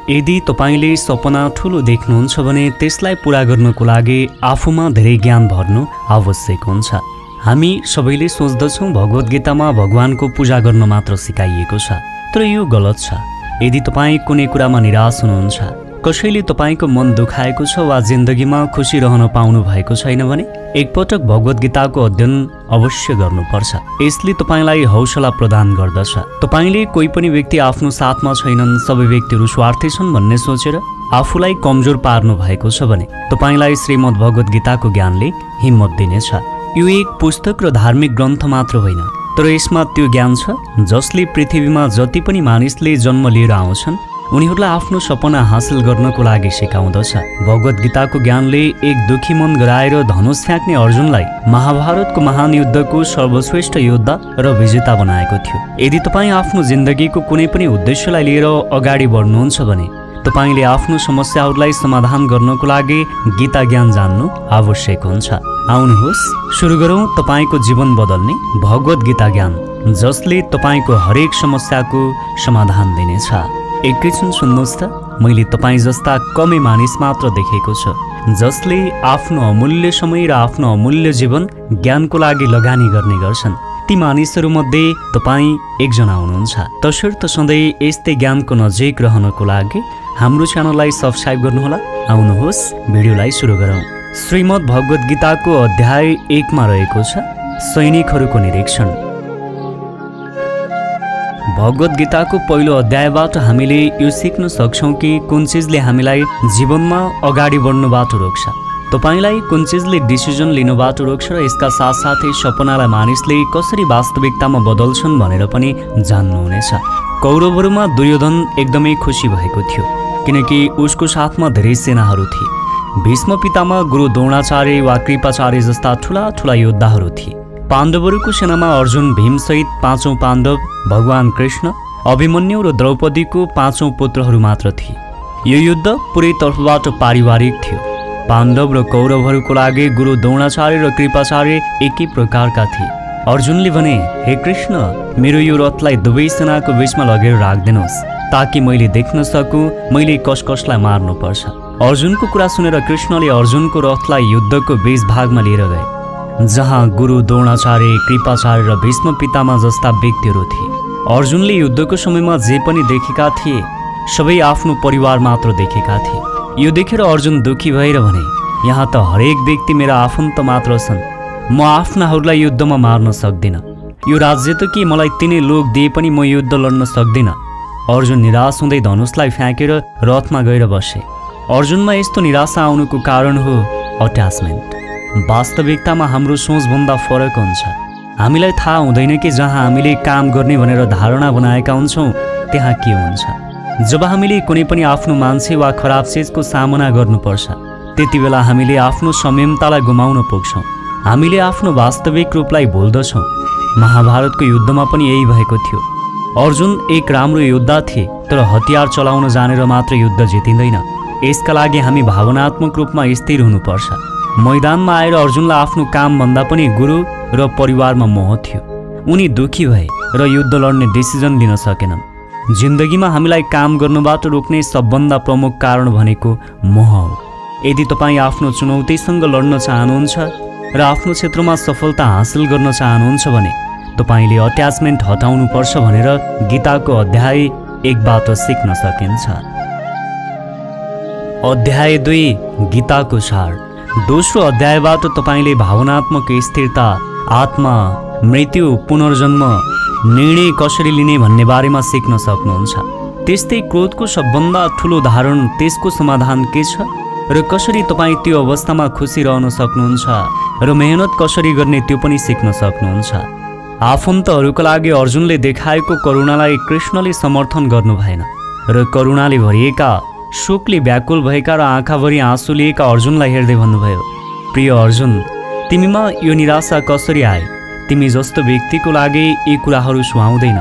यदि तपाईले सपना ठूलो देख्नुहुन्छ भने त्यसलाई पूरा गर्नको लागि आफूमा धेरै ज्ञान भर्नु आवश्यक हुन्छ। हामी सबैले सोच्दछौँ भगवत गीतामा भगवानको पूजा गर्न मात्र सिकाइएको छ, तर यो गलत छ। यदि तपाईँ कुनै कुरामा निराश हुनुहुन्छ, कसैले तपाईको मन दुखाएको छ वा जिन्दगीमा खुसी रहन पाउनु भएको छैन भने एकपटक भगवत गीताको अध्ययन अवश्य गर्नुपर्छ। यसले तपाईलाई हौसला प्रदान गर्दछ। तपाईले कोही पनि व्यक्ति आफ्नो साथमा छैनन्, सबै व्यक्तिहरू स्वार्थी छन् भन्ने सोचेर आफूलाई कमजोर पार्नु भएको छ भने तपाईलाई श्रीमद् भगवत गीताको ज्ञानले हिम्मत दिनेछ। यो एक पुस्तक र धार्मिक ग्रन्थ मात्र होइन, तर यसमा त्यो ज्ञान छ जसले पृथ्वीमा जति पनि मानिसले जन्म लिएर आउँछन् उनीहरूलाई आफ्नो सपना हासिल गर्नको लागि सिकाउँदछ। भगवत गीताको ज्ञानले एक दुखी मन गराएर धनुष फ्याँक्ने अर्जुनलाई महाभारतको महान युद्धको सर्वश्रेष्ठ योद्धा र विजेता बनाएको थियो। यदि तपाईँ आफ्नो जिन्दगीको कुनै पनि उद्देश्यलाई लिएर अगाडि बढ्नुहुन्छ भने तपाईले आफ्नो समस्याहरूलाई समाधान गर्नको लागि गीता ज्ञान जान्नु आवश्यक हुन्छ। आउनुहोस् सुरु गरौँ तपाईको जीवन बदल्ने भगवत गीता ज्ञान, जसले तपाईको हरेक समस्याको समाधान दिनेछ। एकैछिन सुन्नुहोस् त, मैले तपाईँ जस्ता कमै मानिस मात्र देखेको छु जसले आफ्नो अमूल्य समय र आफ्नो अमूल्य जीवन ज्ञानको लागि लगानी गर्ने गर्छन्। ती मानिसहरूमध्ये तपाईँ एकजना हुनुहुन्छ। तसर्थ सधैँ यस्तै ज्ञानको नजिक रहनको लागि हाम्रो च्यानललाई सब्स्क्राइब गर्नुहोला। आउनुहोस् भिडियोलाई सुरु गरौँ। श्रीमद् भगवत गीताको अध्याय 1 मा रहेको छ सैनिकहरूको निरीक्षण। भगवत गीताको पहिलो अध्यायबाट हामीले यो सिक्न सक्छौँ कि कुन चिजले हामीलाई जीवनमा अगाडि बढ्नुबाट रोक्छ, तपाईलाई कुन चिजले डिसिजन लिनुबाट रोक्छ र यसका साथसाथै सपनालाई मानिसले कसरी वास्तविकतामा बदल्छन् भनेर पनि जान्नुहुनेछ। कौरवहरूमा दुर्योधन एकदमै खुसी भएको थियो किनकि उसको साथमा धेरै सेनाहरू थिए। भीष्म पितामह, गुरु द्रोणाचार्य वा कृपाचार्य जस्ता ठुला ठुला योद्धाहरू थिए। पाण्डवहरूको सेनामा अर्जुन, भीमसहित 5औं पाण्डव, भगवान कृष्ण, अभिमन्यु र द्रौपदीको 5औं पुत्रहरू मात्र थिए। यो युद्ध पुरै तर्फबाट पारिवारिक थियो। पाण्डव र कौरवहरूको लागि गुरु द्रोणाचार्य र कृपाचार्य एकै प्रकारका थिए। अर्जुनले भने, हे कृष्ण, मेरो यो रथलाई दुवै सेनाको बीचमा लगेर राखिदिनुहोस् ताकि मैले देख्न सकूँ मैले कसलाई मार्नुपर्छ। अर्जुनको कुरा सुनेर कृष्णले अर्जुनको रथलाई युद्धको बीच भागमा लिएर गए, जहाँ गुरु द्रोणाचार्य, कृपाचार्य र भीष्म पितामह जस्ता व्यक्तिहरू थिए। अर्जुनले युद्धको समयमा जे पनि देखेका थिए सबै आफ्नो परिवार मात्र देखेका थिए। यो देखेर अर्जुन दुखी भएर भने, यहाँ त हरेक व्यक्ति मेरा आफन्त मात्र छन्, म आफ्नाहरूलाई युद्धमा मार्न सक्दिनँ। यो राज्य त के मलाई तिनै लोक दिए पनि म युद्ध लड्न सक्दिनँ। अर्जुन निराश हुँदै धनुषलाई फ्याँकेर रथमा गएर बसे। अर्जुनमा यस्तो निराशा आउनुको कारण हो अट्याचमेन्ट। वास्तविकतामा हाम्रो सोचभन्दा फरक हुन्छ। हामीलाई थाहा हुँदैन कि जहाँ हामीले काम गर्ने भनेर धारणा बनाएका हुन्छौँ त्यहाँ के हुन्छ। जब हामीले कुनै पनि आफ्नो मान्छे वा खराब चिजको सामना गर्नुपर्छ त्यति बेला हामीले आफ्नो संयमतालाई गुमाउन पुग्छौँ। हामीले आफ्नो वास्तविक रूपलाई भुल्दछौँ। महाभारतको युद्धमा पनि यही भएको थियो। अर्जुन एक राम्रो योद्धा थिए, तर हतियार चलाउन जानेर मात्र युद्ध जितिँदैन। यसका लागि हामी भावनात्मक रूपमा स्थिर हुनुपर्छ। मैदानमा आएर अर्जुनलाई आफ्नो कामभन्दा पनि गुरु र परिवारमा मोह थियो। उनी दुखी भए र युद्ध लड्ने डिसिजन लिन सकेनन्। जिन्दगीमा हामीलाई काम गर्नुबाट रोक्ने सबभन्दा प्रमुख कारण भनेको मोह हो। यदि तपाईँ आफ्नो चुनौतीसँग लड्न चाहनुहुन्छ र आफ्नो क्षेत्रमा सफलता हासिल गर्न चाहनुहुन्छ भने तपाईले अट्याचमेन्ट हटाउनुपर्छ भनेर गीताको अध्याय 1 बाट सिक्न सकिन्छ। अध्याय 2 गीताको सार। दोस्रो अध्यायबाट तपाईले भावनात्मक स्थिरता, आत्मा, मृत्यु, पुनर्जन्म, निर्णय कसरी लिने भन्ने बारेमा सिक्न सक्नुहुन्छ। त्यस्तै क्रोधको सबभन्दा ठुलो धारण, त्यसको समाधान के छ र कसरी तपाईँ त्यो अवस्थामा खुसी रहन सक्नुहुन्छ र मेहनत कसरी गर्ने त्यो पनि सिक्न सक्नुहुन्छ। आफन्तहरूका लागि अर्जुनले देखाएको करुणालाई कृष्णले समर्थन गर्नु भएन र करुणाले भरिएका, शोकले व्याकुल भएका र आँखाभरि आँसु लिएका अर्जुनलाई हेर्दै भन्नुभयो, प्रिय अर्जुन, तिमीमा यो निराशा कसरी आए? तिमी जस्तो व्यक्तिको लागि यी कुराहरू सुहाउँदैन।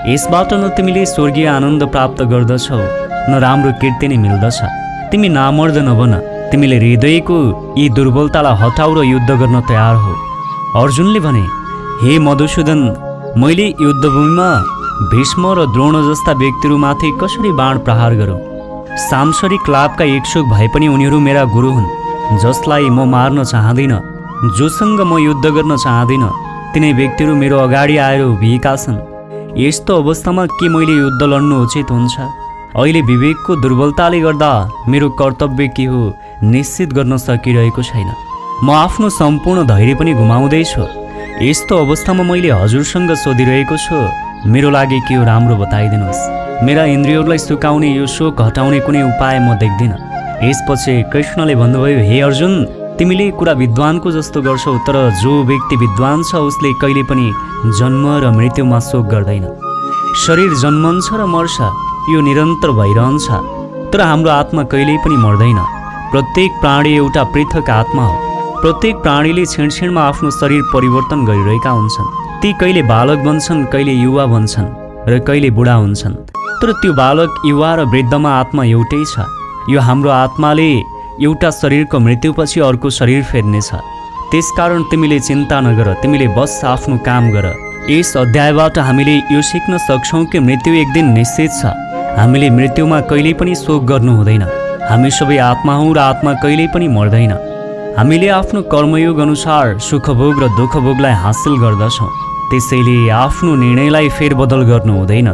यसबाट न तिमीले स्वर्गीय आनन्द प्राप्त गर्दछौ न राम्रो कीर्ति नै मिल्दछ। तिमी नामर्द नबन। तिमीले हृदयको यी दुर्बलतालाई हटाऊ र युद्ध गर्न तयार हो। अर्जुनले भने, हे मधुसूदन, मैले युद्धभूमिमा भीष्म र द्रोण जस्ता व्यक्तिहरूमाथि कसरी बाण प्रहार गरौँ? सांसारिक लाभका इच्छुक भए पनि उनीहरू मेरा गुरु हुन्, जसलाई म मार्न चाहदिन, जोसँग म युद्ध गर्न चाहदिन, तिनै व्यक्तिहरू मेरो अगाडि आएर उभिएका छन्। यस्तो अवस्थामा के मैले युद्ध लड्नु उचित हुन्छ? अहिले विवेकको दुर्बलताले गर्दा मेरो कर्तव्य के हो निश्चित गर्न सकिरहेको छैन। म आफ्नो सम्पूर्ण धैर्य पनि गुमाउँदैछु। यस्तो अवस्थामा मैले हजुरसँग सोधिरहेको छु, मेरो लागि के हो राम्रो बताइदिनुहोस्। मेरा इन्द्रियहरूलाई सुकाउने यो शोक हटाउने कुनै उपाय म देख्दिनँ। यसपछि कृष्णले भन्नुभयो, हे अर्जुन, तिमीले कुरा विद्वानको जस्तो गर्छौ, तर जो व्यक्ति विद्वान छ उसले कहिले पनि जन्म र मृत्युमा शोक गर्दैन। शरीर जन्मन्छ र मर्छ, यो निरन्तर भइरहन्छ, तर हाम्रो आत्मा कहिल्यै पनि मर्दैन। प्रत्येक प्राणी एउटा पृथक आत्मा हो। प्रत्येक प्राणीले क्षणक्षणमा आफ्नो शरीर परिवर्तन गरिरहेका हुन्छन्। ती कहिले बालक बन्छन्, कहिले युवा बन्छन् र कहिले बुढा हुन्छन्, तर त्यो बालक, युवा र वृद्धमा आत्मा एउटै छ। यो हाम्रो आत्माले एउटा शरीरको मृत्युपछि अर्को शरीर फेर्नेछ। त्यसकारण तिमीले चिन्ता नगर, तिमीले बस आफ्नो काम गर। यस अध्यायबाट हामीले यो सिक्न सक्छौँ कि मृत्यु एक दिन निश्चित छ। हामीले मृत्युमा कहिल्यै पनि शोक गर्नु हुँदैन। हामी सबै आत्मा हौँ र आत्मा कहिल्यै पनि मर्दैन। हामीले आफ्नो कर्मयोग अनुसार सुखभोग र दुःखभोगलाई हासिल गर्दछौँ, त्यसैले आफ्नो निर्णयलाई फेरबदल गर्नु हुँदैन।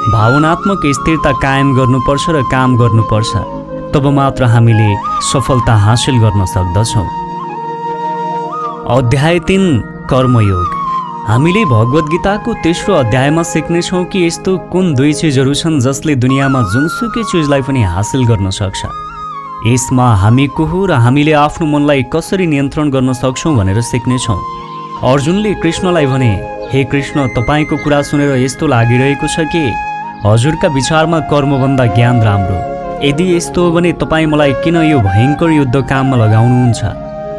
भावनात्मक स्थिरता कायम गर्नुपर्छ र काम गर्नुपर्छ, तब मात्र हामीले सफलता हासिल गर्न सक्दछौँ। अध्याय 3 कर्मयोग। हामीले भगवद् गीताको तेस्रो अध्यायमा सिक्नेछौँ कि यस्तो कुन दुई चिजहरू छन् जसले दुनियाँमा जुनसुकै चिजलाई पनि हासिल गर्न सक्छ। यसमा हामी को हो र हामीले आफ्नो मनलाई कसरी नियन्त्रण गर्न सक्छौँ भनेर सिक्नेछौँ। अर्जुनले कृष्णलाई भने, हे कृष्ण, तपाईँको कुरा सुनेर यस्तो लागिरहेको छ कि हजुरका विचारमा कर्मभन्दा ज्ञान राम्रो। यदि यस्तो हो भने तपाईँ मलाई किन यो भयङ्कर युद्ध काममा लगाउनुहुन्छ?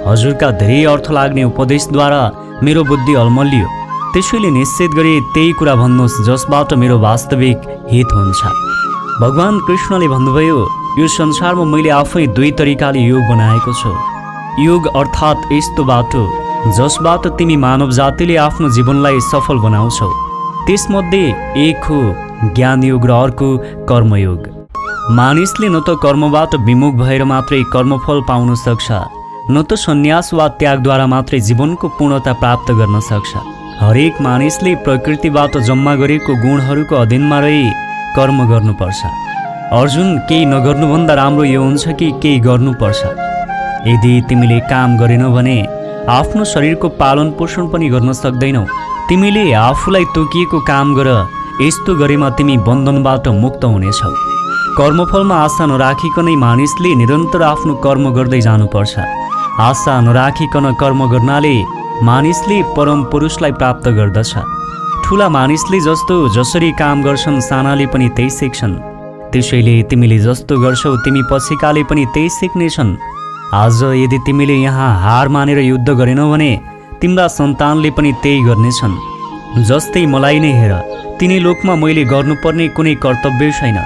हजुरका धेरै अर्थ लाग्ने उपदेशद्वारा मेरो बुद्धि अलमलियो। त्यसैले निश्चित गरी त्यही कुरा भन्नुहोस् जसबाट मेरो वास्तविक हित हुन्छ। भगवान कृष्णले भन्नुभयो, यो संसारमा मैले आफै दुई तरिकाले योग बनाएको छु। योग अर्थात् यस्तो बाटो जसबाट तिमी मानव जातिले आफ्नो जीवनलाई सफल बनाउँछौ। त्यसमध्ये एक हो ज्ञान योग र अर्को कर्मयोग। मानिसले न त कर्मबाट विमुख भएर मात्रै कर्मफल पाउन सक्छ, न त सन्यास वा त्यागद्वारा मात्रै जीवनको पूर्णता प्राप्त गर्न सक्छ। हरेक मानिसले प्रकृतिबाट जम्मा गरेको गुणहरूको अधीनमा रही कर्म गर्नुपर्छ। अर्जुन, केही नगर्नुभन्दा राम्रो यो हुन्छ कि केही गर्नुपर्छ। यदि तिमीले काम गरेनौ भने आफ्नो शरीरको पालन पोषण पनि गर्न सक्दैनौ। तिमीले आफूलाई तोकिएको काम गर, यस्तो गरेमा तिमी बन्धनबाट मुक्त हुनेछौ। कर्मफलमा आशा नराखिकनै मानिसले निरन्तर आफ्नो कर्म गर्दै जानुपर्छ। आशा नराखिकन कर्म गर्नाले मानिसले परम पुरुषलाई प्राप्त गर्दछ। ठुला मानिसले जसरी काम गर्छन् सानाले पनि त्यही सिक्छन्। त्यसैले तिमीले जस्तो गर्छौ तिमी पछिकाले पनि त्यही सिक्नेछन्। आज यदि तिमीले यहाँ हार मानेर युद्ध गरेनौ भने तिम्रा सन्तानले पनि त्यही गर्नेछन्। जस्तै मलाई नै हेर, तिनी लोकमा मैले गर्नुपर्ने कुनै कर्तव्य छैन।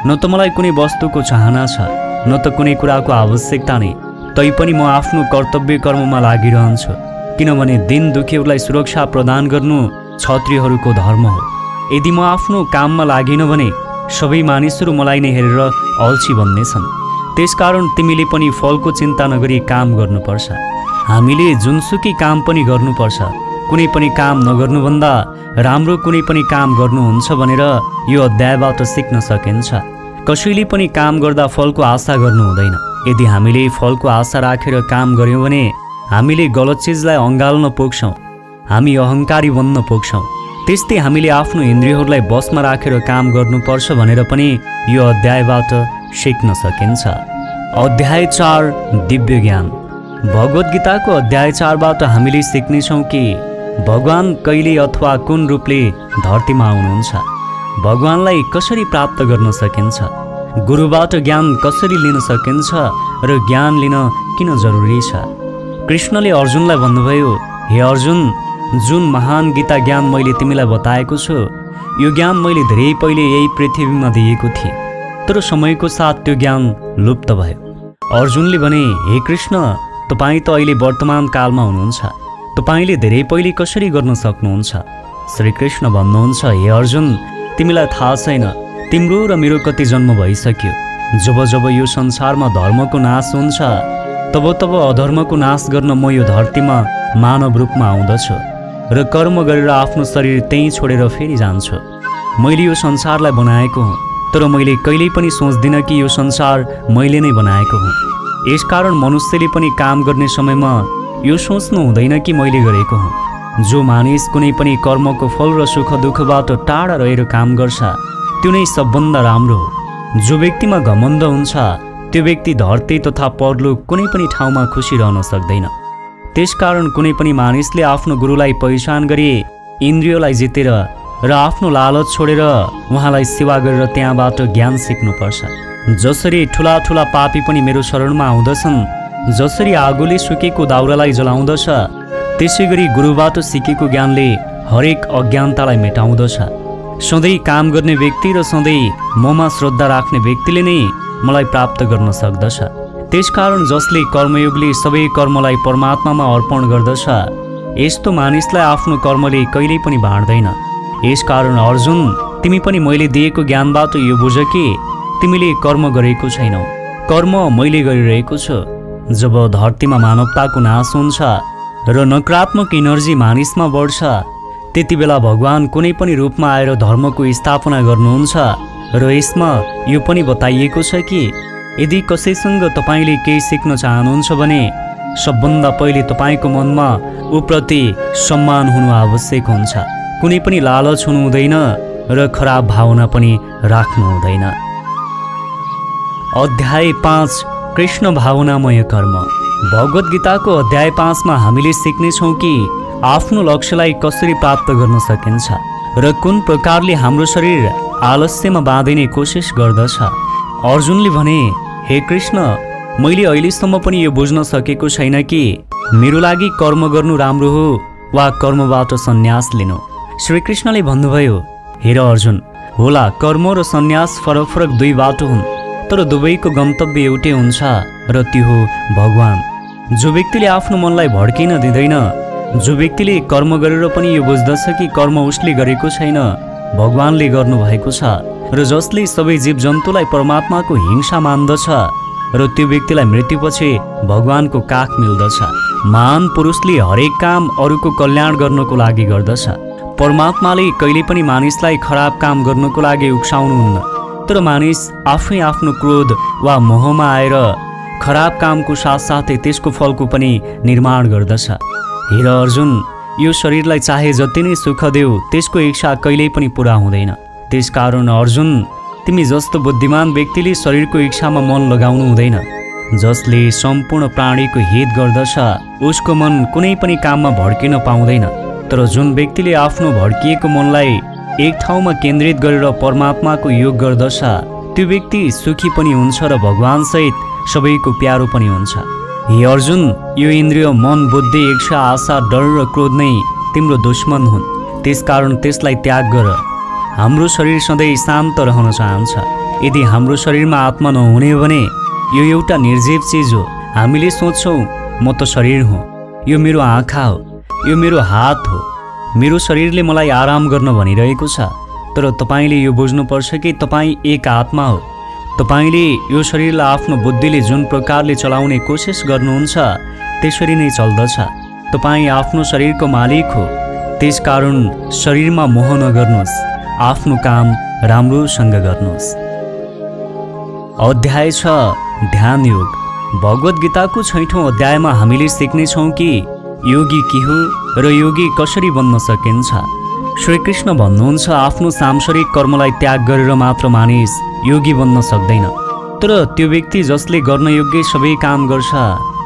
न त मलाई कुनै वस्तुको चाहना छ, न त कुनै कुराको आवश्यकता नै। तैपनि म आफ्नो कर्तव्य कर्ममा लागिरहन्छु, किनभने दिन दुखीहरूलाई सुरक्षा प्रदान गर्नु क्षत्रियहरूको धर्म हो। यदि म आफ्नो काममा लागिन भने सबै मानिसहरू मलाई नै हेरेर अल्छी बन्नेछन्। त्यसकारण तिमीले पनि फलको चिन्ता नगरी काम गर्नुपर्छ। हामीले जुनसुकै काम पनि गर्नुपर्छ। कुनै पनि काम नगर्नुभन्दा राम्रो कुनै पनि काम गर्नुहुन्छ भनेर यो अध्यायबाट सिक्न सकिन्छ। कसैले पनि काम गर्दा फलको आशा गर्नु हुँदैन। यदि हामीले फलको आशा राखेर काम गर्यौँ भने हामीले गलत चिजलाई अँगाल्न पुग्छौँ, हामी अहङ्कारी बन्न पुग्छौँ। त्यस्तै हामीले आफ्नो इन्द्रियहरूलाई बसमा राखेर काम गर्नुपर्छ भनेर पनि यो अध्यायबाट सिक्न सकिन्छ। अध्याय 4 दिव्य ज्ञान। भगवद् गीताको अध्याय 4बाट हामीले सिक्नेछौँ कि भगवान कहिले अथवा कुन रूपले धरतीमा आउनुहुन्छ, भगवानलाई कसरी प्राप्त गर्न सकिन्छ, गुरुबाट ज्ञान कसरी लिन सकिन्छ र ज्ञान लिन किन जरुरी छ। कृष्णले अर्जुनलाई भन्नुभयो, हे अर्जुन, जुन महान गीता ज्ञान मैले तिमीलाई बताएको छु, यो ज्ञान मैले धेरै पहिले यही पृथ्वीमा दिएको थिएँ, तर समयको साथ त्यो ज्ञान लुप्त भयो। अर्जुनले भने, हे कृष्ण, तपाईँ त अहिले वर्तमान कालमा हुनुहुन्छ, तपाईले धेरै पहिले कसरी गर्न सक्नुहुन्छ? श्रीकृष्ण भन्नुहुन्छ, हे अर्जुन, तिमीलाई थाहा छैन, तिम्रो र मेरो कति जन्म भइसक्यो। जब जब यो संसारमा धर्मको नाश हुन्छ तब तब अधर्मको नाश गर्न म यो धरतीमा मानव रूपमा आउँदछु र कर्म गरेर आफ्नो शरीर त्यहीँ छोडेर फेरि जान्छु। मैले यो संसारलाई बनाएको हुँ, तर मैले कहिल्यै पनि सोच्दिनँ कि यो संसार मैले नै बनाएको हुँ। यसकारण मनुष्यले पनि काम गर्ने समयमा यो सोच्नु हुँदैन कि मैले गरेको हुँ। जो मानिस कुनै पनि कर्मको फल र सुख दुःखबाट टाढा रहेर काम गर्छ त्यो नै सबभन्दा राम्रो हो। जो व्यक्तिमा घमण्ड हुन्छ त्यो व्यक्ति धरती तथा परलोक कुनै पनि ठाउँमा खुसी रहन सक्दैन। त्यसकारण कुनै पनि मानिसले आफ्नो गुरुलाई पहिचान गरी इन्द्रियलाई जितेर र आफ्नो लालच छोडेर उहाँलाई सेवा गरेर त्यहाँबाट ज्ञान सिक्नुपर्छ। जसरी ठुला ठुला पापी पनि मेरो शरणमा आउँदछन्, जसरी आगोले सुकेको दाउरालाई जलाउँदछ, त्यसै गरी गुरुबाट सिकेको ज्ञानले हरेक अज्ञानतालाई मेटाउँदछ। सधैँ काम गर्ने व्यक्ति र सधैँ ममा श्रद्धा राख्ने व्यक्तिले नै मलाई प्राप्त गर्न सक्दछ। त्यसकारण जसले कर्मयोगले सबै कर्मलाई परमात्मामा अर्पण गर्दछ, यस्तो मानिसलाई आफ्नो कर्मले कहिल्यै पनि बाँड्दैन। यसकारण अर्जुन, तिमी पनि मैले दिएको ज्ञानबाट यो बुझ कि तिमीले कर्म गरेको छैनौ, कर्म मैले गरिरहेको छु। जब धरतीमा मानवताको नाश हुन्छ र नकारात्मक एनर्जी मानिसमा बढ्छ, त्यति बेला भगवान कुनै पनि रूपमा आएर धर्मको स्थापना गर्नुहुन्छ। र यसमा यो पनि बताइएको छ कि यदि कसैसँग तपाईले केही सिक्न चाहनुहुन्छ भने सबभन्दा पहिले तपाईको मनमा उप्रति सम्मान हुनु आवश्यक हुन्छ। कुनै पनि लालच हुनु हुँदैन र खराब भावना पनि राख्नु हुँदैन। अध्याय 5 कृष्ण भावनामय कर्म। भगवत गीताको अध्याय 5 मा हामीले सिक्नेछौँ कि आफ्नो लक्ष्यलाई कसरी प्राप्त गर्न सकिन्छ र कुन प्रकारले हाम्रो शरीर आलस्यमा बाँधिने कोसिस गर्दछ। अर्जुनले भने, हे कृष्ण, मैले अहिलेसम्म पनि यो बुझ्न सकेको छैन कि मेरो लागि कर्म गर्नु राम्रो हो वा कर्मबाट सन्यास लिनु। श्रीकृष्णले भन्नुभयो, हेर अर्जुन, होला कर्म र सन्यास फरक फरक दुई बाटो हुन्, तर दुवैको गन्तव्य एउटै हुन्छ र त्यो हो भगवान। जो व्यक्तिले आफ्नो मनलाई भड्किन दिँदैन, जो व्यक्तिले कर्म गरेर पनि यो बुझ्दछ कि कर्म उसले गरेको छैन, भगवानले गर्नुभएको छ, र जसले सबै जीव जन्तुलाई परमात्माको हिंसा मान्दछ र त्यो व्यक्तिलाई मृत्युपछि भगवानको काख मिल्दछ। महान पुरुषले हरेक काम अरूको कल्याण गर्नको लागि गर्दछ। परमात्माले कहिले पनि मानिसलाई खराब काम गर्नको लागि उक्साउनुहुन्न, तर मानिस आफै आफ्नो क्रोध वा मोहमा आएर खराब कामको साथसाथै त्यसको फलको पनि निर्माण गर्दछ। हेर अर्जुन, यो शरीरलाई चाहे जति नै सुख देऊ, त्यसको इच्छा कहिल्यै पनि पूरा हुँदैन। त्यसकारण अर्जुन, तिमी जस्तो बुद्धिमान व्यक्तिले शरीरको इच्छामा मन लगाउनु हुँदैन। जसले सम्पूर्ण प्राणीको हित गर्दछ उसको मन कुनै पनि काममा भड्किन पाउँदैन। तर जुन व्यक्तिले आफ्नो भड्किएको मनलाई एक ठाउँमा केन्द्रित गरेर परमात्माको योग गर्दछ, त्यो व्यक्ति सुखी पनि हुन्छ र भगवानसहित सबैको प्यारो पनि हुन्छ। हे अर्जुन, यो इन्द्रिय, मन, बुद्धि, इच्छा, आशा, डर र क्रोध नै तिम्रो दुश्मन हुन्। त्यसकारण त्यसलाई त्याग गर। हाम्रो शरीर सधैँ शान्त रहन चाहन्छ। यदि हाम्रो शरीरमा आत्मा नहुने हो भने यो एउटा निर्जीव चिज हो। हामीले सोच्छौँ म त शरीर हुँ, यो मेरो आँखा हो, यो मेरो हात हो, मेरो शरीरले मलाई आराम गर्न भनिरहेको छ। तर तपाईले यो बुझ्नुपर्छ कि तपाईँ एक आत्मा हो। तपाईले यो शरीरलाई आफ्नो बुद्धिले जुन प्रकारले चलाउने कोसिस गर्नुहुन्छ त्यसरी नै चल्दछ। तपाईँ आफ्नो शरीरको मालिक हो। त्यसकारण शरीरमा मोह नगर्नुहोस्, आफ्नो काम राम्रोसँग गर्नुहोस्। अध्याय 6 ध्यान योग। भगवत गीताको 6औं अध्यायमा हामीले सिक्नेछौँ कि योगी के हो र योगी कसरी बन्न सकिन्छ। श्रीकृष्ण भन्नुहुन्छ, आफ्नो सांसारिक कर्मलाई त्याग गरेर मात्र मानिस योगी बन्न सक्दैन। तर त्यो व्यक्ति जसले गर्न योग्य सबै काम गर्छ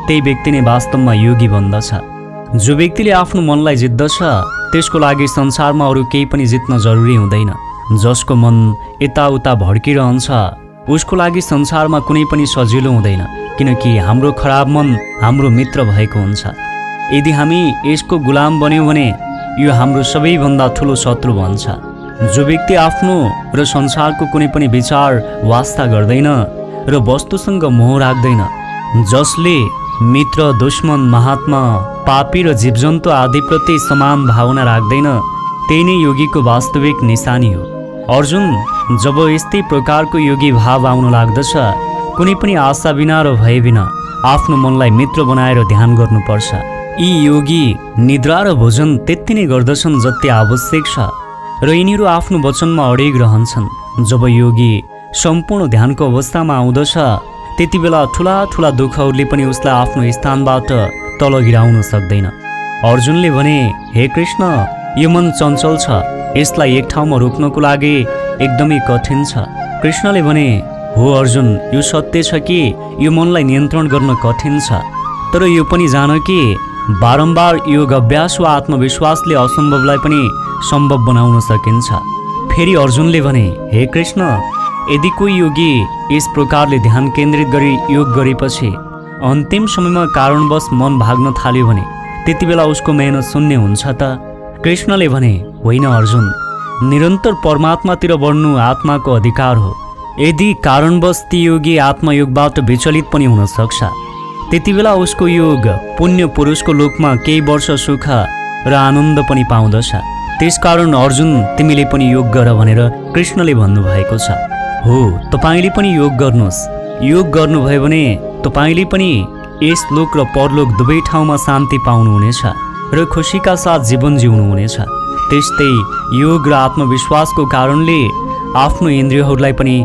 त्यही व्यक्ति नै वास्तवमा योगी बन्दछ। जो व्यक्तिले आफ्नो मनलाई जित्दछ त्यसको लागि संसारमा अरू केही पनि जित्न जरुरी हुँदैन। जसको मन यताउता भड्किरहन्छ उसको लागि संसारमा कुनै पनि सजिलो हुँदैन, किनकि हाम्रो खराब मन हाम्रो मित्र भएको हुन्छ। यदि हामी यसको गुलाम बन्यौँ भने यो हाम्रो सबैभन्दा ठुलो शत्रु बन्छ। जो व्यक्ति आफ्नो र संसारको कुनै पनि विचार वास्ता गर्दैन र वस्तुसँग मोह राख्दैन, जसले मित्र, दुश्मन, महात्मा, पापी र जीवजन्तु आदिप्रति समान भावना राख्दैन, त्यही नै योगीको वास्तविक निशानी हो। अर्जुन, जब यस्तै प्रकारको योगी भाव आउन लाग्दछ, कुनै पनि आशा बिना र भय बिना आफ्नो मनलाई मित्र बनाएर ध्यान गर्नुपर्छ। यी योगी निद्रा र भोजन त्यति नै गर्दछन् जति आवश्यक छ र यिनीहरू आफ्नो वचनमा अडिग रहन्छन्। जब योगी सम्पूर्ण ध्यानको अवस्थामा आउँदछ, त्यति बेला ठुला ठुला दुःखहरूले पनि उसलाई आफ्नो स्थानबाट तल गिराउन सक्दैन। अर्जुनले भने, हे कृष्ण, यो मन चञ्चल छ, यसलाई एक ठाउँमा रोक्नको लागि एकदमै कठिन छ। कृष्णले भने, हो अर्जुन, यो सत्य छ कि यो मनलाई नियन्त्रण गर्न कठिन छ, तर यो पनि जान कि बारम्बार योग अभ्यास वा आत्मविश्वासले असम्भवलाई पनि सम्भव बनाउन सकिन्छ। फेरि अर्जुनले भने, हे कृष्ण, यदि कोही योगी यस प्रकारले ध्यान केन्द्रित गरी योग गरेपछि अन्तिम समयमा कारणवश मन भाग्न थाल्यो भने त्यति बेला उसको मेहनत शून्य हुन्छ त? कृष्णले भने, होइन अर्जुन, निरन्तर परमात्मातिर बढ्नु आत्माको अधिकार हो। यदि कारणवश ती योगी आत्मयोगबाट विचलित पनि हुन सक्छ, त्यति बेला उसको योग पुण्य पुरुषको लोकमा केही वर्ष सुख र आनन्द पनि पाउँदछ। त्यसकारण अर्जुन, तिमीले पनि योग गर भनेर कृष्णले भन्नुभएको छ। हो, तपाईँले पनि योग गर्नुहोस्। योग गर्नुभयो भने तपाईँले पनि यस लोक र परलोक दुवै ठाउँमा शान्ति पाउनुहुनेछ र खुसीका साथ जीवन जिउनुहुनेछ। त्यस्तै योग र आत्मविश्वासको कारणले आफ्नो इन्द्रियहरूलाई पनि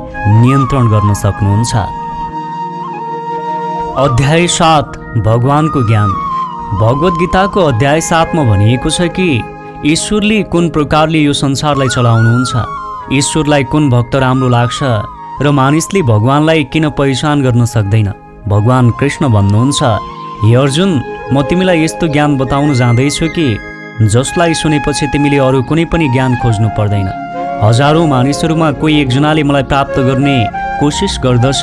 नियन्त्रण गर्न सक्नुहुन्छ। अध्याय 7 भगवानको ज्ञान। भगवत गीताको अध्याय 7 मा भनिएको छ कि ईश्वरले कुन प्रकारले यो संसारलाई चलाउनुहुन्छ, ईश्वरलाई कुन भक्त राम्रो लाग्छ र मानिसले भगवानलाई किन पहिचान गर्न सक्दैन। भगवान कृष्ण भन्नुहुन्छ, हे अर्जुन, म तिमीलाई यस्तो ज्ञान बताउन जाँदैछु कि जसलाई सुनेपछि तिमीले अरू कुनै पनि ज्ञान खोज्नु पर्दैन। हजारौं मानिसहरूमा कोही एकजनाले मलाई प्राप्त गर्ने कोसिस गर्दछ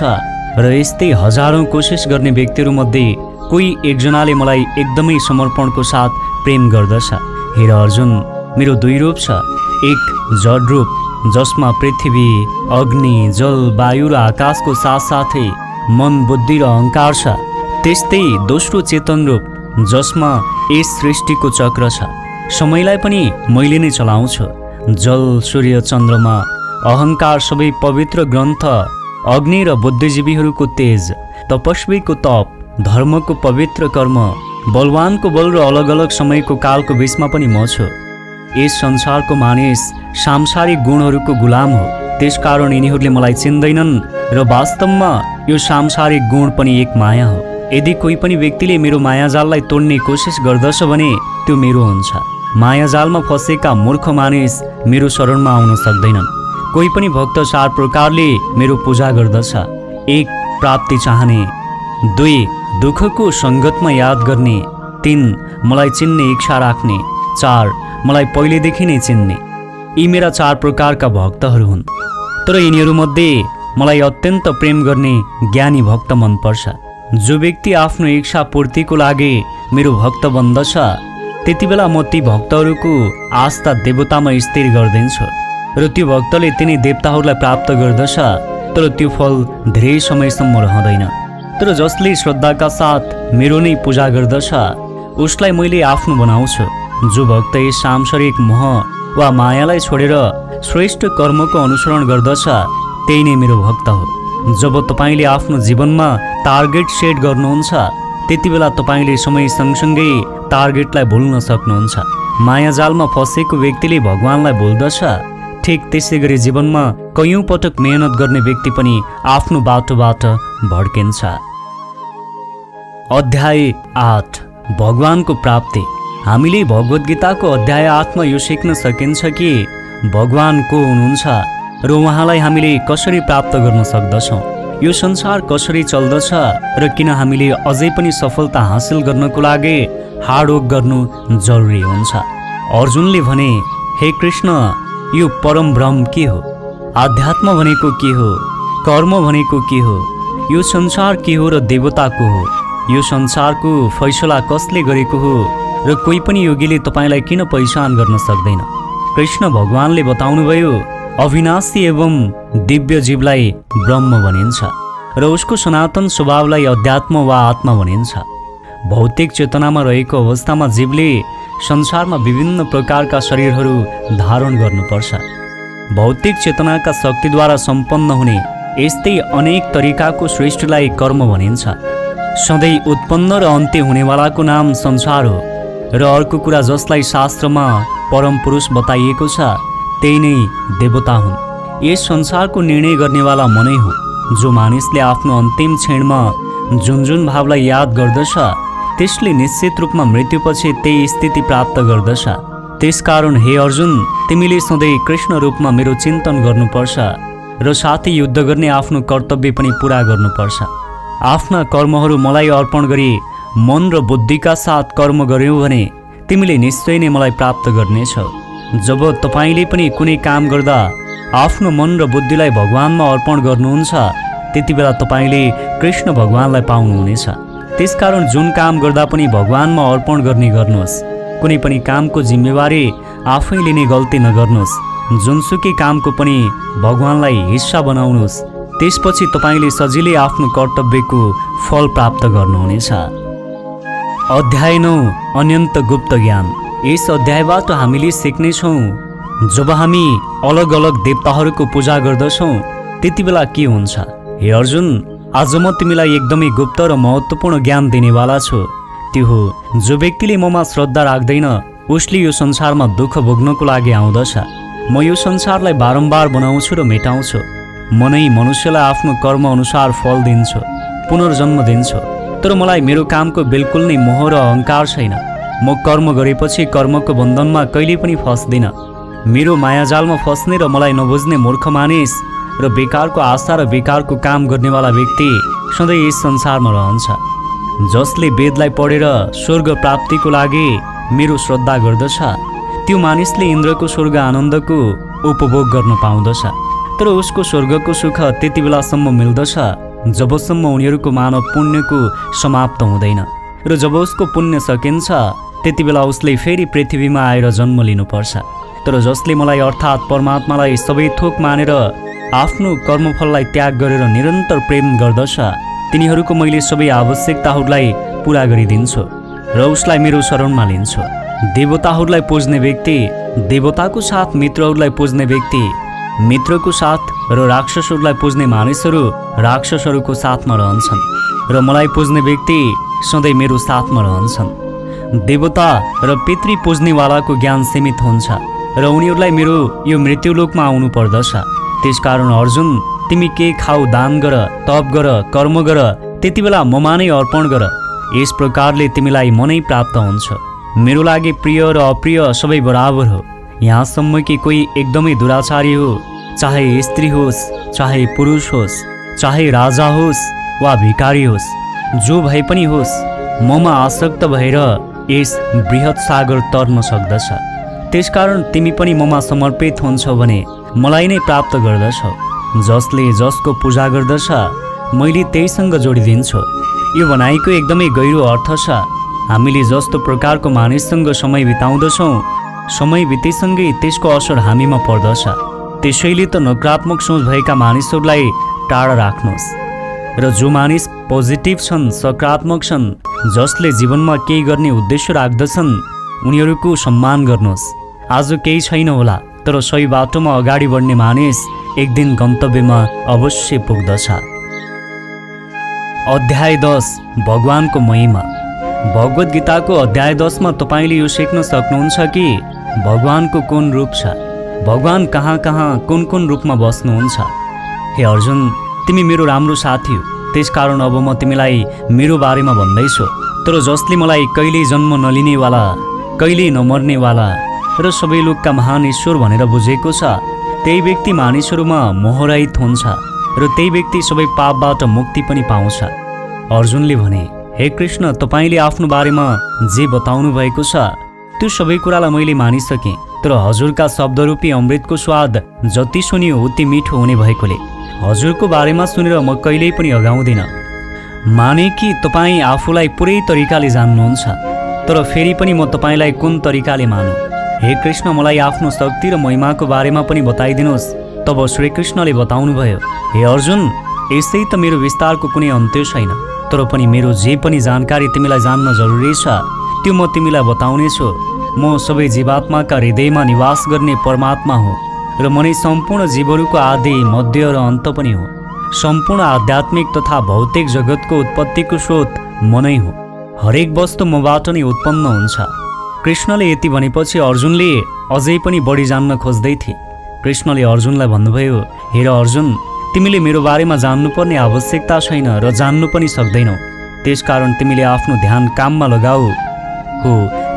र यस्तै हजारौं कोसिस गर्ने व्यक्तिहरूमध्ये कोही एकजनाले मलाई एकदमै समर्पणको साथ प्रेम गर्दछ। हेर अर्जुन, मेरो दुई रूप छ, एक जड रूप जसमा पृथ्वी, अग्नि, जल, वायु र आकाशको साथसाथै मन, बुद्धि र अहङ्कार छ। त्यस्तै दोस्रो चेतन रूप जसमा यस सृष्टिको चक्र छ। समयलाई पनि मैले नै चलाउँछु। जल, सूर्य, चन्द्रमा, अहङ्कार सबै पवित्र ग्रन्थ, अग्नि र बुद्धिजीवीहरूको तेज, तपस्वीको तप, धर्मको पवित्र कर्म, बलवानको बल र अलग अलग समयको कालको बीचमा पनि म छु। यस संसारको मानिस सांसारिक गुणहरूको गुलाम हो, त्यसकारण यिनीहरूले मलाई चिन्दैनन् र वास्तवमा यो सांसारिक गुण पनि एक माया हो। यदि कोही पनि व्यक्तिले मेरो मायाजाललाई तोड्ने कोसिस गर्दछ भने त्यो मेरो हुन्छ। मायाजालमा फँसेका मूर्ख मानिस मेरो शरणमा आउन सक्दैनन्। कोही पनि भक्त 4 प्रकारले मेरो पूजा गर्दछ। 1 प्राप्ति चाहने, 2 दुःखको सङ्गतमा याद गर्ने, 3 मलाई चिन्ने इच्छा राख्ने, 4 मलाई पहिलेदेखि नै चिन्ने। यी मेरा 4 प्रकारका भक्तहरू हुन्। तर यिनीहरूमध्ये मलाई अत्यन्त प्रेम गर्ने ज्ञानी भक्त मनपर्छ। जो व्यक्ति आफ्नो इच्छा पूर्तिको लागि मेरो भक्त बन्दछ, त्यति बेला म ती भक्तहरूको आस्था देवतामा स्थिर गरिदिन्छु र त्यो भक्तले तिनै देवताहरूलाई प्राप्त गर्दछ, तर त्यो फल धेरै समयसम्म रहँदैन। तर जसले श्रद्धाका साथ मेरो नै पूजा गर्दछ, उसलाई मैले आफ्नो बनाउँछु। जो भक्त यस सांसारिक मोह वा मायालाई छोडेर श्रेष्ठ कर्मको अनुसरण गर्दछ, त्यही नै मेरो भक्त हो। जब तपाईले आफ्नो जीवनमा टार्गेट सेट गर्नुहुन्छ, त्यति बेला तपाईले समय सँगसँगै टार्गेटलाई भुल्न सक्नुहुन्छ। मायाजालमा फँसेको व्यक्तिले भगवानलाई भुल्दछ। ठिक त्यसै गरी जीवनमा कयौं पटक मेहनत गर्ने व्यक्ति पनि आफ्नो बाटोबाट भड्किन्छ। अध्याय 8 भगवानको प्राप्ति। हामीले भगवत गीताको अध्याय 8 मा यो सिक्न सकिन्छ कि भगवान को हुनुहुन्छ र उहाँलाई हामीले कसरी प्राप्त गर्न सक्दछौँ, यो संसार कसरी चल्दछ र किन हामीले अझै पनि सफलता हासिल गर्नको लागि हार्डवर्क गर्नु जरुरी हुन्छ। अर्जुनले भने, हे कृष्ण, यो परम ब्रह्म के हो? आध्यात्म भनेको के हो? कर्म भनेको के हो? यो संसार के हो र देवता को हो? यो संसारको फैसला कसले गरेको हो र कोही पनि योगीले तपाईलाई किन पहिचान गर्न सक्दैन? कृष्ण भगवानले बताउनुभयो, अविनाशी एवं दिव्य जीवलाई ब्रह्म भनिन्छ र उसको सनातन स्वभावलाई अध्यात्म वा आत्मा भनिन्छ। भौतिक चेतनामा रहेको अवस्थामा जीवले संसारमा विभिन्न प्रकारका शरीरहरू धारण गर्नुपर्छ। भौतिक चेतनाका शक्तिद्वारा सम्पन्न हुने यस्तै अनेक तरिकाको सृष्टिलाई कर्म भनिन्छ। सधैँ उत्पन्न र अन्त्य हुनेवालाको नाम संसार हो र अर्को कुरा जसलाई शास्त्रमा परम पुरुष बताइएको छ त्यही नै देवता हुन्। यस संसारको निर्णय गर्नेवाला मनै हो, जो मानिसले आफ्नो अन्तिम क्षणमा जुन जुन भावलाई याद गर्दछ त्यसले निश्चित रूपमा मृत्युपछि त्यही स्थिति प्राप्त गर्दछ। त्यसकारण हे अर्जुन, तिमीले सधैँ कृष्ण रूपमा मेरो चिन्तन गर्नुपर्छ र साथै युद्ध गर्ने आफ्नो कर्तव्य पनि पूरा गर्नुपर्छ। आफ्ना कर्महरू मलाई अर्पण गरी मन र बुद्धिका साथ कर्म गर्यौ भने तिमीले निश्चय नै मलाई प्राप्त गर्नेछौ। जब तपाईले पनि कुनै काम गर्दा आफ्नो मन र बुद्धिलाई भगवानमा अर्पण गर्नुहुन्छ त्यति बेला तपाईले कृष्ण भगवानलाई पाउनुहुनेछ। त्यसकारण जुन काम गर्दा पनि भगवानमा अर्पण गर्ने गर्नुहोस्। कुनै पनि कामको जिम्मेवारी आफै लिने गल्ती नगर्नुहोस्। जुनसुकै कामको पनि भगवानलाई हिस्सा बनाउनुहोस्। त्यसपछि तपाईले सजिलै आफ्नो कर्तव्यको फल प्राप्त गर्नुहुनेछ। अध्याय 9 अनन्त गुप्त ज्ञान। यस अध्यायबाट हामीले सिक्नेछौँ जब हामी अलग अलग देवताहरूको पूजा गर्दछौँ त्यति बेला के हुन्छ। हे अर्जुन, आज म तिमीलाई एकदमै गुप्त र महत्त्वपूर्ण ज्ञान दिनेवाला छु। त्यो हो, जो व्यक्तिले ममा श्रद्धा राख्दैन उसले यो संसारमा दुःख भोग्नको लागि आउँदछ। म यो संसारलाई बारम्बार बनाउँछु र मेटाउँछु। म नै मनुष्यलाई आफ्नो कर्म अनुसार फल दिन्छु, पुनर्जन्म दिन्छु। तर मलाई मेरो कामको बिल्कुल नै मोह र अहङ्कार छैन। म कर्म गरेपछि कर्मको बन्धनमा कहिले पनि फस्दिनँ। मेरो मायाजालमा फस्ने र मलाई नबुझ्ने मूर्ख मानिस र बेकारको आशा र बेकारको काम गर्नेवाला व्यक्ति सधैँ यस संसारमा रहन्छ। जसले वेदलाई पढेर स्वर्ग प्राप्तिको लागि मेरो श्रद्धा गर्दछ त्यो मानिसले इन्द्रको स्वर्ग आनन्दको उपभोग गर्न पाउँदछ। तर उसको स्वर्गको सुख त्यति बेलासम्म मिल्दछ जबसम्म उनीहरूको मानव पुण्यको समाप्त हुँदैन र जब उसको पुण्य सकिन्छ त्यति बेला उसले फेरि पृथ्वीमा आएर जन्म लिनुपर्छ। तर जसले मलाई अर्थात् परमात्मालाई सबै थोक मानेर आफ्नो कर्मफललाई त्याग गरेर निरन्तर प्रेम गर्दछ तिनीहरूको मैले सबै आवश्यकताहरूलाई पूरा गरिदिन्छु र उसलाई मेरो शरणमा लिन्छु। देवताहरूलाई पुज्ने व्यक्ति देवताको साथ मित्रहरूलाई पुज्ने व्यक्ति मित्रको साथ र राक्षसहरूलाई पुज्ने मानिसहरू राक्षसहरूको साथमा रहन्छन् र मलाई पुज्ने व्यक्ति सधैँ मेरो साथमा रहन्छन्। देवता र पितृ पुज्नेवालाको ज्ञान सीमित हुन्छ र उनीहरूलाई मेरो यो मृत्युलोकमा आउनु पर्दछ। त्यसकारण अर्जुन, तिमी के खाऊ, दान गर, तप गर, कर्म गर, त्यति बेला ममा नै अर्पण गर। यस प्रकारले तिमीलाई मनै प्राप्त हुन्छ। मेरो लागि प्रिय र अप्रिय सबै बराबर हो। यहाँसम्म कि कोही एकदमै दुराचारी हो, चाहे स्त्री होस्, चाहे पुरुष होस्, चाहे राजा होस् वा भिखारी होस्, जो भए पनि होस्, ममा आसक्त भएर यस बृहत् सागर तर्न सक्दछ। त्यसकारण तिमी पनि ममा समर्पित हुन्छौ भने मलाई नै प्राप्त गर्दछौ। जसले जसको पूजा गर्दछ मैले त्यहीसँग जोडिदिन्छु। यो भनाइको एकदमै गहिरो अर्थ छ। हामीले जस्तो प्रकारको मानिससँग समय बिताउँदछौँ समय बितेसँगै त्यसको असर हामीमा पर्दछ। त्यसैले त नकारात्मक सोच भएका मानिसहरूलाई टाढा राख्नुहोस् र जो मानिस पोजिटिभ छन्, सकारात्मक छन्, जसले जीवनमा केही गर्ने उद्देश्य राख्दछन् उनीहरूको सम्मान गर्नुहोस्। आज केही छैन होला तर सही बाटोमा अगाडि बढ्ने मानिस एक दिन गन्तव्यमा अवश्य पुग्दछ। अध्याय 10 भगवानको महिमा। भगवत गीताको अध्याय 10 मा तपाईले यो सिक्न सक्नुहुन्छ कि भगवानको कुन रूप छ, भगवान कहाँ कहाँ कुन कुन रूपमा बस्नुहुन्छ। हे अर्जुन, तिमी मेरो राम्रो साथी हो, त्यसकारण अब म तिमीलाई मेरो बारेमा भन्दैछु। तर जसले मलाई कहिल्यै जन्म नलिनेवाला, कहिल्यै नमर्नेवाला र सबै लोकका महान ईश्वर भनेर बुझेको छ त्यही व्यक्ति मानिसहरूमा मोहरहित हुन्छ र त्यही व्यक्ति सबै पापबाट मुक्ति पनि पाउँछ। अर्जुनले भने, हे कृष्ण, तपाईले आफ्नो बारेमा जे बताउनु भएको छ त्यो सबै कुरालाई मैले मानिसकेँ। तर हजुरका शब्दरूपी अमृतको स्वाद जति सुनियो उति मिठो हुने भएकोले हजुरको बारेमा सुनेर म कहिल्यै पनि अगाउँदिन। माने कि तपाईँ आफूलाई पुरै तरिकाले जान्नुहुन्छ, तर फेरि पनि म तपाईँलाई कुन तरिकाले मानु? हे कृष्ण, मलाई आफ्नो शक्ति र महिमाको बारेमा पनि बताइदिनुहोस्। तब श्रीकृष्णले बताउनुभयो, हे अर्जुन, यसै त मेरो विस्तारको कुनै अन्त्य छैन। तर पनि मेरो जे पनि जानकारी तिमीलाई जान्न जरुरी छ त्यो म तिमीलाई बताउनेछु। म सबै जीवात्माका हृदयमा निवास गर्ने परमात्मा हो र मनै सम्पूर्ण जीवहरूको आदि मध्य र अन्त पनि हो। सम्पूर्ण आध्यात्मिक तथा भौतिक जगतको उत्पत्तिको स्रोत म नै हो। हरेक वस्तु मबाट नै उत्पन्न हुन्छ। कृष्णले यति भनेपछि अर्जुनले अझै पनि बढी जान्न खोज्दै थिए। कृष्णले अर्जुनलाई भन्नुभयो, हेर अर्जुन, तिमीले मेरो बारेमा जान्नुपर्ने आवश्यकता छैन र जान्नु पनि सक्दैनौ। त्यसकारण तिमीले आफ्नो ध्यान काममा लगाऊ। हो,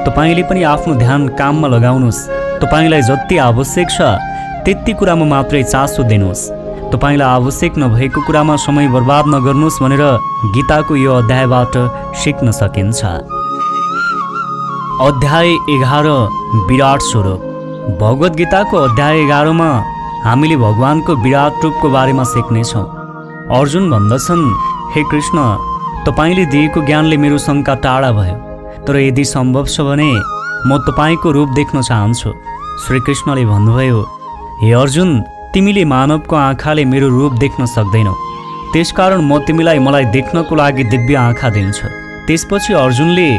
तपाईले पनि आफ्नो ध्यान काममा लगाउनुहोस्। तपाईलाई जति आवश्यक छ त्यति कुरामा मात्रै चासो दिनुहोस्। तपाईलाई आवश्यक नभएको कुरामा समय बर्बाद नगर्नुहोस् भनेर गीताको यो अध्यायबाट सिक्न सकिन्छ। अध्याय 11 विराट स्वरूप। भगवत गीताको अध्याय 11 मा हामीले भगवानको विराट रूपको बारेमा सिक्नेछौँ। अर्जुन भन्दछन्, हे कृष्ण, तपाईले दिएको ज्ञानले मेरो शङ्का टाढा भयो, तर यदि सम्भव छ भने म तपाईको रूप देख्न चाहन्छु। श्रीकृष्णले भन्नुभयो, हे अर्जुन, तिमीले मानवको आँखाले मेरो रूप देख्न सक्दैनौ, त्यसकारण म तिमीलाई मलाई देख्नको लागि दिव्य आँखा दिन्छु। त्यसपछि अर्जुनले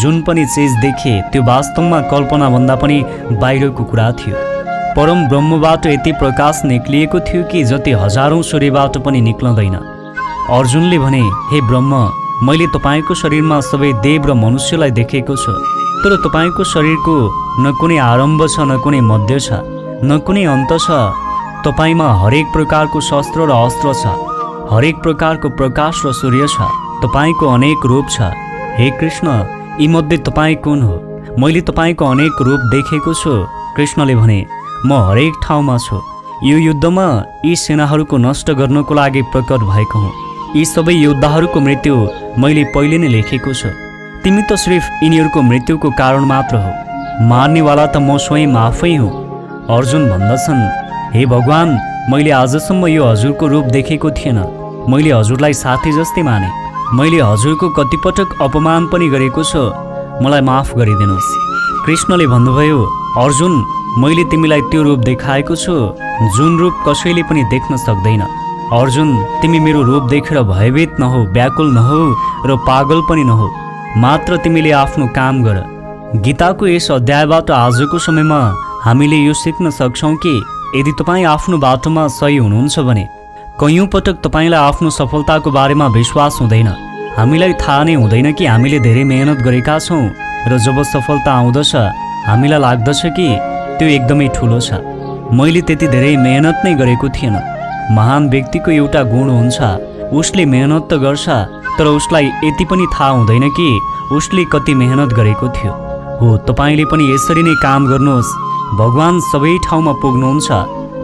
जुन पनि चिज देखे त्यो वास्तवमा कल्पना भन्दा पनि बाहिरको कुरा थियो। परम ब्रह्मबाट यति प्रकाश निक्लिएको थियो कि जति हजारौं सूर्यबाट पनि निक्लदैन। अर्जुनले भने, हे ब्रह्म, मैले तपाईको शरीरमा सबै देव र मनुष्यलाई देखेको छु, तर तपाईको शरीरको न कुनै आरम्भ छ, न कुनै मध्य छ, न कुनै अन्त छ। तपाईमा हरेक प्रकारको शस्त्र र अस्त्र छ, हरेक प्रकारको प्रकाश र सूर्य छ। तपाईको अनेक रूप छ। हे कृष्ण, यी मध्ये तपाई कुन हो? मैले तपाईको अनेक रूप देखेको छु। कृष्णले भने, म हरेक ठाउँमा छु। यो युद्धमा यी सेनाहरूको नष्ट गर्नको लागि प्रकट भएको हुँ। यी सबै योद्धाहरूको मृत्यु मैले पहिले नै लेखेको छु। तिमी त सिर्फ यिनीहरूको मृत्युको कारण मात्र हो। मार्नेवाला त म स्वयं आफै हुँ। अर्जुन भन्दछन्, हे भगवान, मैले आजसम्म यो हजुरको रूप देखेको थिएन। मैले हजुरलाई साथी जस्तै माने। मैले हजुरको कतिपटक अपमान पनि गरेको छु। मलाई माफ गरिदिनुहोस्। कृष्णले भन्नुभयो, अर्जुन, मैले तिमीलाई त्यो रूप देखाएको छु जुन रूप कसैले पनि देख्न सक्दैन। अर्जुन, तिमी मेरो रूप देखेर भयभीत नहो, व्याकुल नहो र पागल पनि नहो। मात्र तिमीले आफ्नो काम गर। गीताको यस अध्यायबाट आजको समयमा हामीले यो सिक्न सक्छौँ कि यदि तपाईँ आफ्नो बाटोमा सही हुनुहुन्छ भने कयौं पटक तपाईलाई आफ्नो सफलताको बारेमा विश्वास हुँदैन। हामीलाई थाहा नै हुँदैन कि हामीले धेरै मेहनत गरेका छौँ र जब सफलता आउँदछ हामीलाई लाग्दछ कि त्यो एकदमै ठुलो छ। मैले त्यति धेरै मेहनत नै गरेको थिएन। महान व्यक्तिको एउटा गुण हुन्छ, उसले मेहनत त गर्छ तर उसलाई यति पनि थाहा हुँदैन कि उसले कति मेहनत गरेको थियो। हो, तपाईले पनि यसरी नै काम गर्नुहोस्। भगवान सबै ठाउँमा पुग्नुहुन्छ।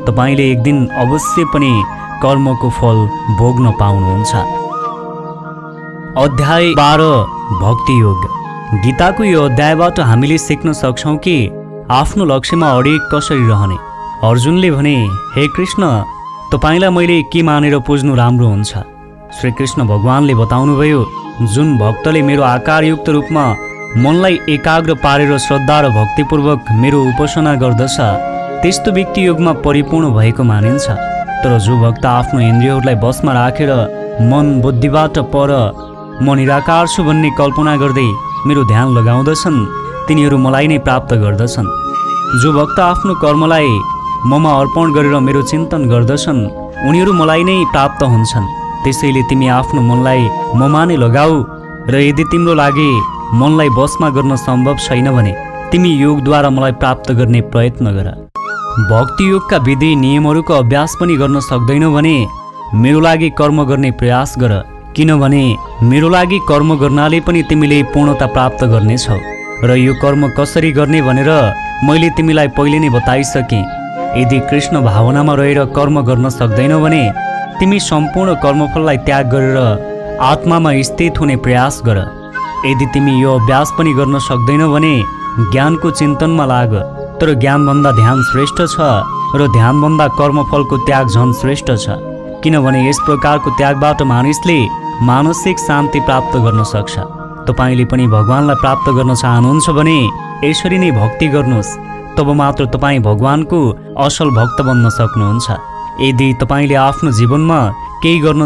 तपाईले एक दिन अवश्य पनि कर्मको फल भोग्न पाउनुहुन्छ। अध्याय 12 भक्ति योग। गीताको यो अध्यायबाट हामीले सिक्न सक्छौँ कि आफ्नो लक्ष्यमा अडिग कसरी रहने। अर्जुनले भने, हे कृष्ण, तपाईलाई मैले के मानेर पुज्नु राम्रो हुन्छ? श्रीकृष्ण भगवानले बताउनुभयो, जुन भक्तले मेरो आकारयुक्त रूपमा मनलाई एकाग्र पारेर श्रद्धा र भक्तिपूर्वक मेरो उपासना गर्दछ त्यस्तो व्यक्ति योगमा परिपूर्ण भएको मानिन्छ। तर जो भक्त आफ्नो इन्द्रियहरूलाई बसमा राखेर मन बुद्धिबाट पर म निराकार छु भन्ने कल्पना गर्दै मेरो ध्यान लगाउँदछन् तिनीहरू मलाई नै प्राप्त गर्दछन्। जो भक्त आफ्नो कर्मलाई ममा अर्पण गरेर मेरो चिन्तन गर्दछन् उनीहरू मलाई नै प्राप्त हुन्छन्। त्यसैले तिमी आफ्नो मनलाई ममा नै लगाऊ र यदि तिम्रो लागि मनलाई बसमा गर्न सम्भव छैन भने तिमी योगद्वारा मलाई प्राप्त गर्ने प्रयत्न गर। भक्ति योगका विधि नियमहरूको अभ्यास पनि गर्न सक्दैनौ भने मेरो लागि कर्म गर्ने प्रयास गर, किनभने मेरो लागि कर्म गर्नाले पनि तिमीले पूर्णता प्राप्त गर्नेछौ र यो कर्म कसरी गर्ने भनेर मैले तिमीलाई पहिले नै बताइसकेँ। यदि कृष्ण भावनामा रहेर कर्म गर्न सक्दैनौ भने तिमी सम्पूर्ण कर्मफललाई त्याग गरेर आत्मामा स्थित हुने प्रयास गर। यदि तिमी यो अभ्यास पनि गर्न सक्दैनौ भने ज्ञानको चिन्तनमा लाग। तर ज्ञानभन्दा ध्यान श्रेष्ठ छ र ध्यानभन्दा कर्मफलको त्याग झन् श्रेष्ठ छ, किनभने यस प्रकारको त्यागबाट मानिसले मानसिक शान्ति प्राप्त गर्न सक्छ। तपाईले पनि भगवानलाई प्राप्त गर्न चाहनुहुन्छ भने यसरी नै भक्ति गर्नुहोस्, तब मात्र तपाईँ भगवानको असल भक्त बन्न सक्नुहुन्छ। यदि तपाईले आफ्नो जीवनमा केही गर्न